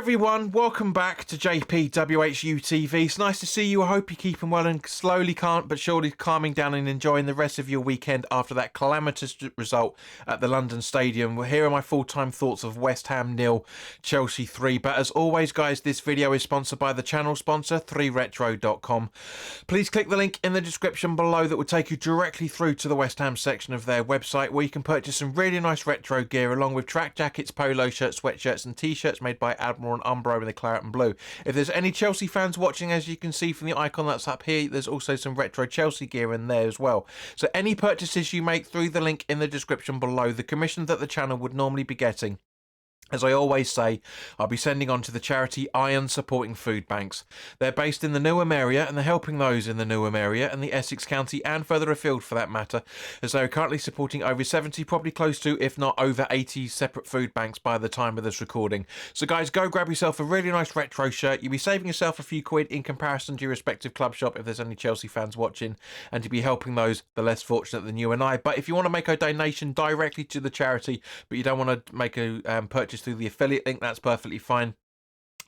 everyone, welcome back to WHU TV. It's nice to see you. I hope you're keeping well and slowly but surely calming down and enjoying the rest of your weekend after that calamitous result at the London Stadium. Well, here are my full-time thoughts of West Ham 0, Chelsea 3. But as always, guys, this video is sponsored by the channel sponsor, 3retro.com. Please click the link in the description below that will take you directly through to the West Ham section of their website, where you can purchase some really nice retro gear along with track jackets, polo shirts, sweatshirts and t-shirts made by Admiral and Umbro in the claret and blue. If there's any Chelsea fans watching, as you can see from the icon that's up here, there's also some retro Chelsea gear in there as well. So any purchases you make through the link in the description below, the commission that the channel would normally be getting, as I always say, I'll be sending on to the charity Iron Supporting Food Banks. They're based in the Newham area and they're helping those in the Newham area and the Essex County and further afield for that matter, as they're currently supporting over 70, probably close to, if not over 80 separate food banks by the time of this recording. So guys, go grab yourself a really nice retro shirt. You'll be saving yourself a few quid in comparison to your respective club shop if there's any Chelsea fans watching, and to be helping those the less fortunate than you and I. But if you want to make a donation directly to the charity, but you don't want to make a purchase through the affiliate link, that's perfectly fine.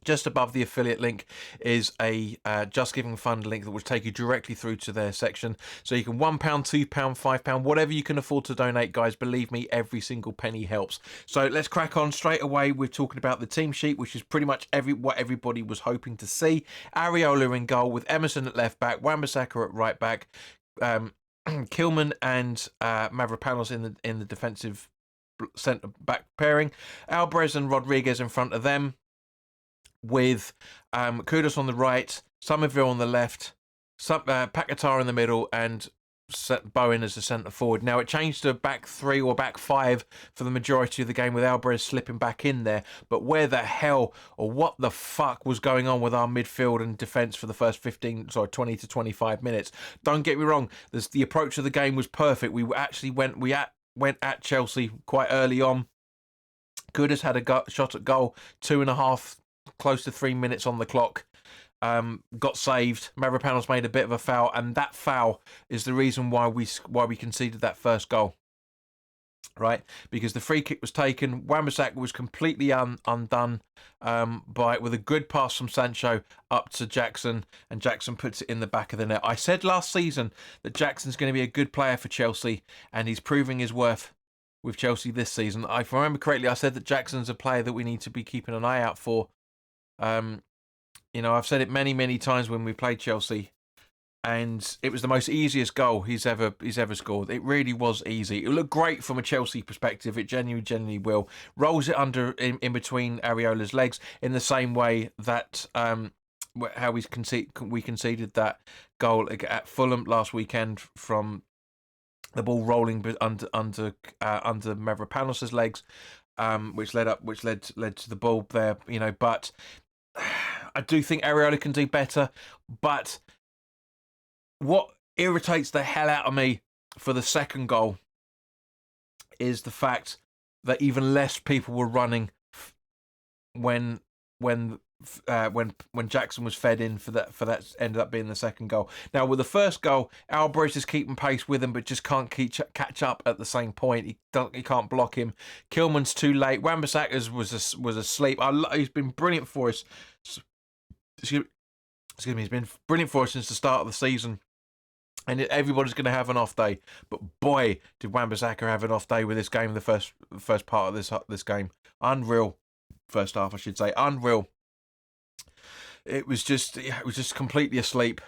Just above the affiliate link is a Just Giving Fund link that will take you directly through to their section. So you can £1, £2, £5, whatever you can afford to donate, guys. Believe me, every single penny helps. So let's crack on straight away. We're talking about the team sheet, which is pretty much what everybody was hoping to see. Areola in goal with Emerson at left back, Wan-Bissaka at right back, Kilman and Mavropanos in the defensive centre back pairing, Alvarez and Rodriguez in front of them, with Kudus on the right, Somerville on the left, Paquetá in the middle, and Bowen as the centre forward. Now it changed to back three or back five for the majority of the game, with Alvarez slipping back in there. But where the hell or what the fuck was going on with our midfield and defence for the first 20 to 25 minutes? Don't get me wrong, the approach of the game was perfect. We actually went at Chelsea quite early on. Kudus had a shot at goal, 2.5, close to 3 minutes on the clock. Got saved. Mavropanos made a bit of a foul, and that foul is the reason why we conceded that first goal. Right, because the free kick was taken. Wan-Bissaka was completely undone with a good pass from Sancho up to Jackson, and Jackson puts it in the back of the net. I said last season that Jackson's going to be a good player for Chelsea, and he's proving his worth with Chelsea this season. If I remember correctly, I said that Jackson's a player that we need to be keeping an eye out for. I've said it many times when we played Chelsea. And it was the most easiest goal he's ever scored. It really was easy. It looked great from a Chelsea perspective. It genuinely will. Rolls it in between Areola's legs in the same way that how we conceded that goal at Fulham last weekend, from the ball rolling under Mavropanos' legs, which led to the ball there. But I do think Areola can do better. But what irritates the hell out of me for the second goal is the fact that even less people were running when Jackson was fed in for that ended up being the second goal. Now with the first goal, Alvarez is keeping pace with him, but just can't catch up at the same point. He can't block him. Kilman's too late. Wan-Bissaka was asleep. He's been brilliant for us. Excuse me. He's been brilliant for us since the start of the season. And everybody's going to have an off day, but boy, did Wan-Bissaka have an off day with this game. The first part of this game, unreal. First half, I should say, unreal. It was just completely asleep,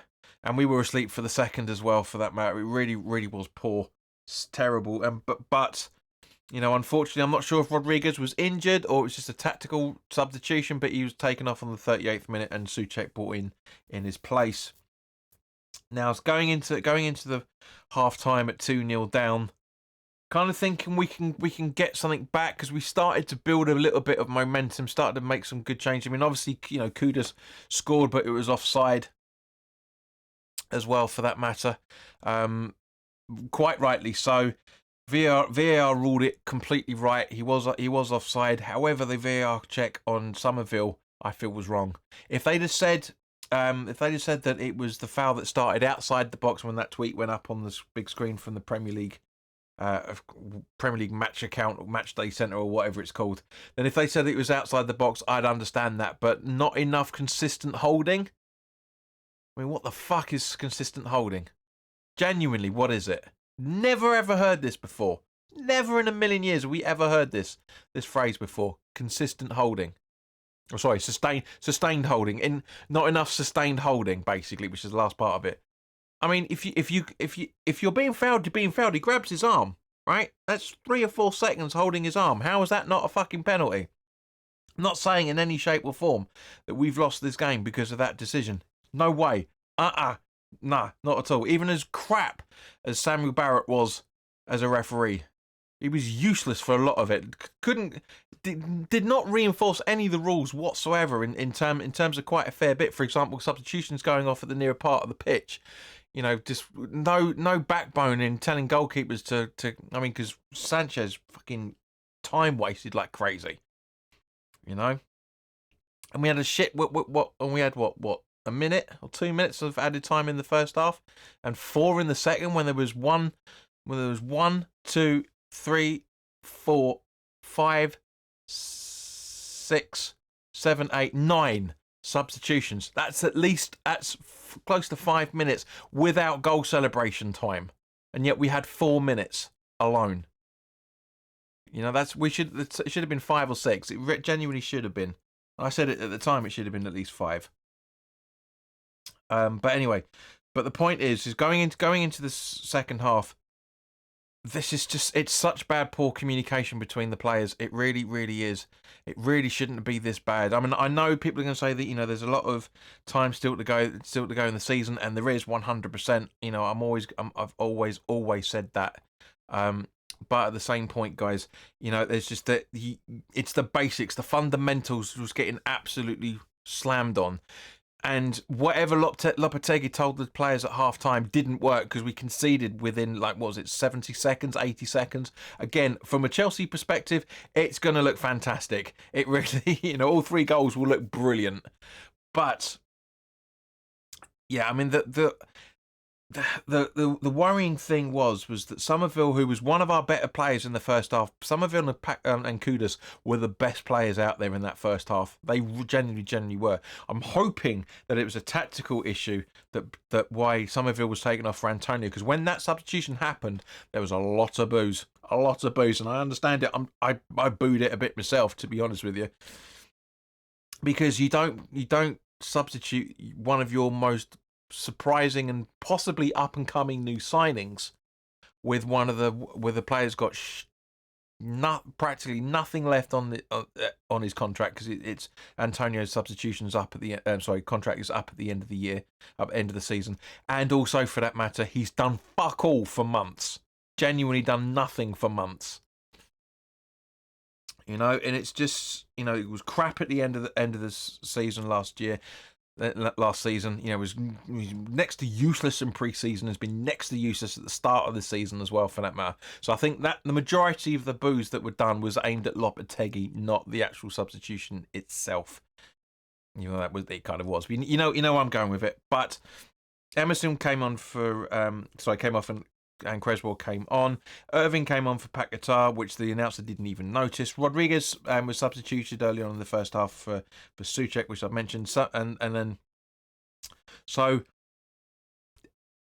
and we were asleep for the second as well, for that matter. It really was poor. It's terrible. But unfortunately, I'm not sure if Rodriguez was injured or it was just a tactical substitution, but he was taken off on the 38th minute, and Souček brought in his place. Now, it's going into the half time at 2-0 down, kind of thinking we can get something back, because we started to build a little bit of momentum, started to make some good change. I mean, obviously, Kudus scored, but it was offside as well, for that matter. Quite rightly so. VAR ruled it completely right. He was offside. However, the VAR check on Somerville, I feel, was wrong. If they'd have said that it was the foul that started outside the box when that tweet went up on the big screen from the Premier League Premier League match account or match day centre or whatever it's called, then if they said it was outside the box, I'd understand that, but not enough consistent holding. I mean, what the fuck is consistent holding? Genuinely, what is it? Never ever heard this before. Never in a million years have we ever heard this phrase before. Consistent holding. Oh, sorry, sustained holding. Not enough sustained holding, basically, which is the last part of it. I mean, if you're being fouled, you're being fouled. He grabs his arm, right? That's 3 or 4 seconds holding his arm. How is that not a fucking penalty? I'm not saying in any shape or form that we've lost this game because of that decision. No way. Nah, not at all. Even as crap as Samuel Barrett was as a referee, he was useless for a lot of it. Did not reinforce any of the rules whatsoever in terms of quite a fair bit. For example, substitutions going off at the nearer part of the pitch. You know, just no backbone in telling goalkeepers to. I mean, because Sanchez fucking time wasted like crazy. You know, and we had a shit. What? And we had what? A minute or 2 minutes of added time in the first half, and 4 in the second. When there was 1, 2, 3, 4, 5, 6, 7, 8, 9 substitutions. That's close to 5 minutes without goal celebration time, and yet we had 4 minutes alone. You know, it should have been 5 or 6. It genuinely should have been. I said it at the time. It should have been at least 5. But anyway, the point is going into the second half. This is it's such poor communication between the players. It really, really is. It really shouldn't be this bad. I mean, I know people are going to say that, you know, there's a lot of time still to go in the season, and there is 100%. You know, I've always said that. But at the same point, guys, you know, there's just that it's the basics, the fundamentals was getting absolutely slammed on. And whatever Lopetegui told the players at half-time didn't work because we conceded within, 70 seconds, 80 seconds. Again, from a Chelsea perspective, it's going to look fantastic. It really, you know, all 3 goals will look brilliant. But, yeah, I mean, the worrying thing was that Somerville, who was one of our better players in the first half, Somerville and Kudus were the best players out there in that first half. They genuinely were. I'm hoping that it was a tactical issue that why Somerville was taken off for Antonio, because when that substitution happened, there was a lot of boos, and I understand it. I booed it a bit myself, to be honest with you, because you don't substitute one of your most surprising and possibly up and coming new signings with the players got practically nothing left on his contract, because it's Antonio's substitutions up at the contract is up at the end of the year, end of the season, and also for that matter, he's done fuck all for months, genuinely done nothing for months. You know, and it's just, you know, it was crap at the end of the season last season. You know, was next to useless in pre-season, has been next to useless at the start of the season as well, for that matter. So I think that the majority of the boos that were done was aimed at Lopetegui, not the actual substitution itself. You know, it kind of was. You know where I'm going with it. But Emerson came on came off and Creswell came on. Irving came on for Paquetá, which the announcer didn't even notice. Rodriguez was substituted early on in the first half for Souček, which I've mentioned. So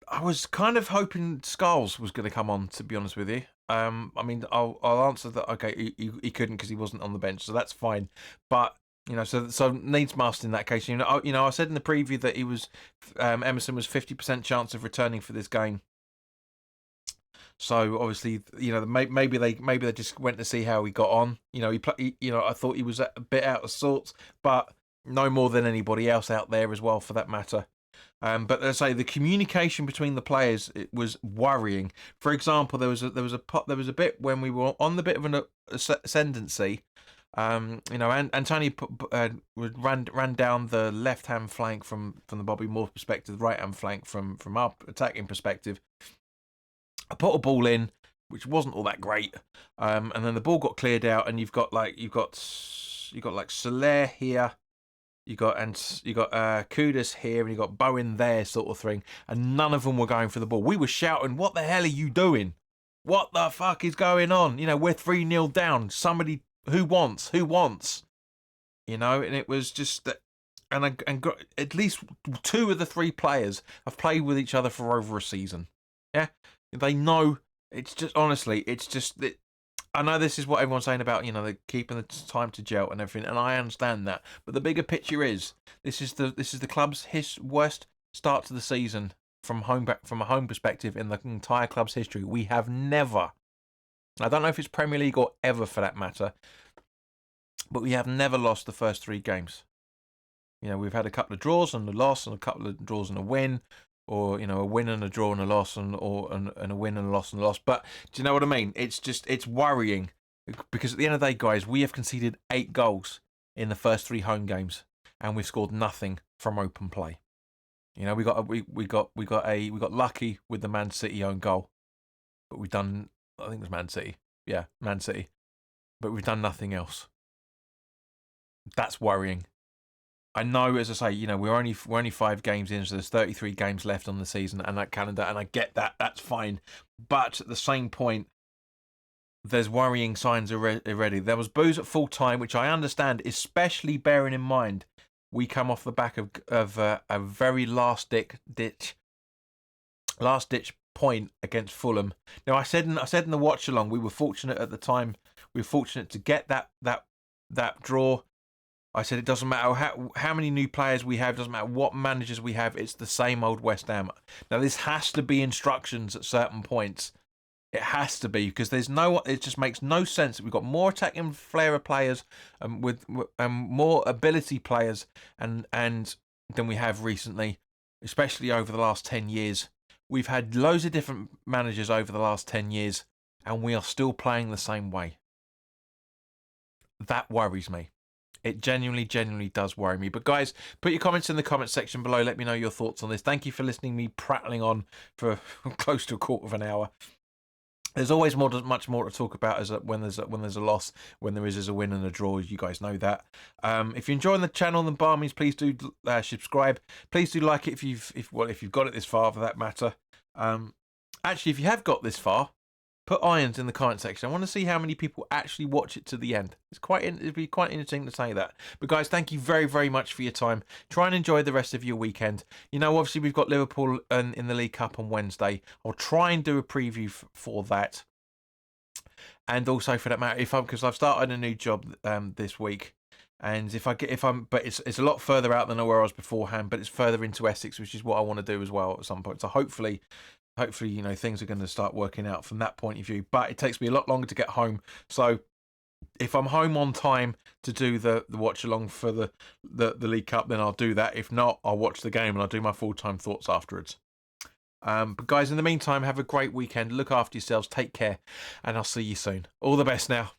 I was kind of hoping Skulls was going to come on, to be honest with you. I mean, I'll answer that. Okay, he couldn't because he wasn't on the bench, so that's fine. But you know, so needs must in that case. You know, I said in the preview that he was Emerson was 50% chance of returning for this game. So obviously, you know, maybe they just went to see how he got on. You know, I thought he was a bit out of sorts, but no more than anybody else out there as well, for that matter. But as I say, the communication between the players, it was worrying. For example, there was a bit when we were on the bit of an ascendancy. You know, and Antonio ran down the left hand flank from the Bobby Moore perspective, the right hand flank from our attacking perspective. I put a ball in, which wasn't all that great, and then the ball got cleared out, and you've got Soler here, you got Kudus here, and you got Bowen there, sort of thing, and none of them were going for the ball. We were shouting, "What the hell are you doing?" What the fuck is going on? You know, we're 3-0 down. Somebody who wants? You know, and it was just that. And at least 2 of the 3 players have played with each other for over a season. Yeah, they know. It's just honestly, it's just that. I know this is what everyone's saying about, you know, the keeping the time to gel and everything, and I understand that. But the bigger picture is this is the club's worst start to the season from a home perspective in the entire club's history. We have never, I don't know if it's Premier League or ever for that matter, but we have never lost the first 3 games. You know, we've had a couple of draws and a loss, and a couple of draws and a win, or you know, a win and a draw and a loss, and a win and a loss and a loss. But do you know what I mean? It's worrying because at the end of the day, guys, we have conceded 8 goals in the first 3 home games, and we've scored nothing from open play. You know, we got lucky with the Man City own goal, but we've done. I think it was Man City. Yeah, Man City, but we've done nothing else. That's worrying. I know, as I say, you know, we're only 5 games in, so there's 33 games left on the season and that calendar, and I get that. That's fine. But at the same point, there's worrying signs already. There was boos at full time, which I understand, especially bearing in mind we come off the back of a very last ditch point against Fulham. Now, I said in the watch along, we were fortunate at the time. We were fortunate to get that draw. I said it doesn't matter how many new players we have, doesn't matter what managers we have, it's the same old West Ham. Now this has to be instructions at certain points. It has to be, because it just makes no sense. We've got more attacking flair players with more ability players and than we have recently, especially over the last 10 years. We've had loads of different managers over the last 10 years and we are still playing the same way. That worries me. It genuinely does worry me. But guys, put your comments in the comments section below. Let me know your thoughts on this. Thank you for listening to me prattling on for close to a quarter of an hour. There's always much more to talk about when there's a loss, when there is a win and a draw. You guys know that. If you're enjoying the channel, then by all means, please do subscribe. Please do like it if you've got it this far, for that matter. Actually, if you have got this far, put irons in the comment section. I want to see how many people actually watch it to the end. It'd be quite interesting to say that. But guys, thank you very much for your time. Try and enjoy the rest of your weekend. You know, obviously we've got Liverpool in the League Cup on Wednesday. I'll try and do a preview for that. And also, for that matter, because I've started a new job this week, and but it's a lot further out than where I was beforehand. But it's further into Essex, which is what I want to do as well at some point. So hopefully, you know, things are going to start working out from that point of view. But it takes me a lot longer to get home. So if I'm home on time to do the watch along for the League Cup, then I'll do that. If not, I'll watch the game and I'll do my full-time thoughts afterwards. But guys, in the meantime, have a great weekend. Look after yourselves. Take care. And I'll see you soon. All the best now.